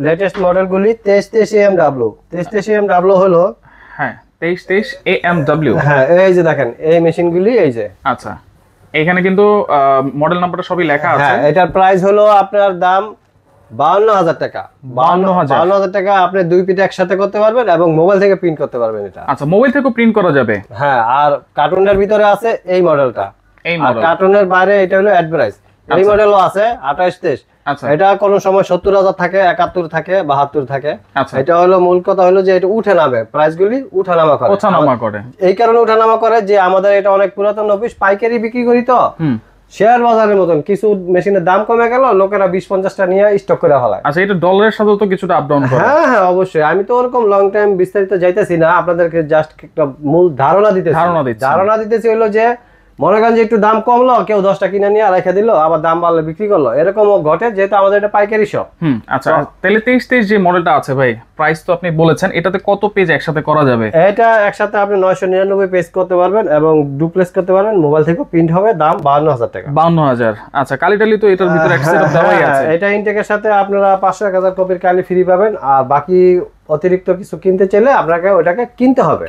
Latest মডেলগুলি 2323 AMW 2323 AMW হলো হ্যাঁ 2323 AMW। হ্যাঁ এই যে দেখেন এই মেশিনগুলি এই যে আচ্ছা এখানে কিন্তু মডেল নাম্বারটা সবই লেখা আছে। হ্যাঁ এটার প্রাইস হলো আপনার দাম 52000 টাকা। 52000 টাকা আপনি দুই পিট একসাথে করতে পারবেন এবং মোবাইল থেকে প্রিন্ট করতে পারবেন এটা। আচ্ছা মোবাইল থেকেও প্রিন্ট করা যাবে। হ্যাঁ আর কার্টুনের ভিতরে আছে এই মডেলটা, এই আর মডেল কার্টুনের বাইরে এটা হলো অ্যাডভাইস। এই মডেলও আছে 2823। আচ্ছা এটা কোন সময় 70000 থাকে, 71 থাকে, 72 থাকে। আচ্ছা এটা হলো মূল কথা হলো যে এটা উঠে নামে, প্রাইসগুলি উঠানামা করে। ওঠানামা করে এই কারণে উঠানামা করে যে আমাদের এটা অনেক পুরাতন অফিস, পাইকারি বিক্রি করি তো। হুম শেয়ার বাজারের মতন কিছু মেশিনের দাম কমে গেল, লোকেরা 20-50টা নিয়ে স্টক করে ফেলায়। আচ্ছা এটা ডলারের সাথে তো কিছুটা আপ ডাউন করে। হ্যাঁ হ্যাঁ অবশ্যই, আমি তো ওরকম লং টাইম বিস্তারিত যাইতেছি না, আপনাদেরকে জাস্ট একটা মূল ধারণা দিতেছি। ধারণা দিতেছি হলো যে মনে করেন যে একটু দাম কমলো, কেউ 10টা কিনে নিয়ে রেখে দিল, আবার দাম বাড়লে বিক্রি করলো, এরকমও ঘটে, যেহেতু আমাদের এটা পাইকারি শপ। আচ্ছা তাহলে 2323 যে মডেলটা আছে ভাই, প্রাইস তো আপনি বলেছেন, এটাতে কত পেজ একসাথে করা যাবে? এটা একসাথে আপনি 999 পেজ করতে পারবেন এবং ডুপ্লেক্স করতে পারবেন, মোবাইল থেকে প্রিন্ট হবে, দাম 52000 টাকা। 52000। আচ্ছা কালিটালি তো এটার ভিতরে একটা সেটআপ দেওয়াই আছে। এটা ইনটেকের সাথে আপনারা 500-1000 কপির কালি ফ্রি পাবেন, আর বাকি অতিরিক্ত কিছু কিনতে চাইলে আপনাকে ওটাকে কিনতে হবে।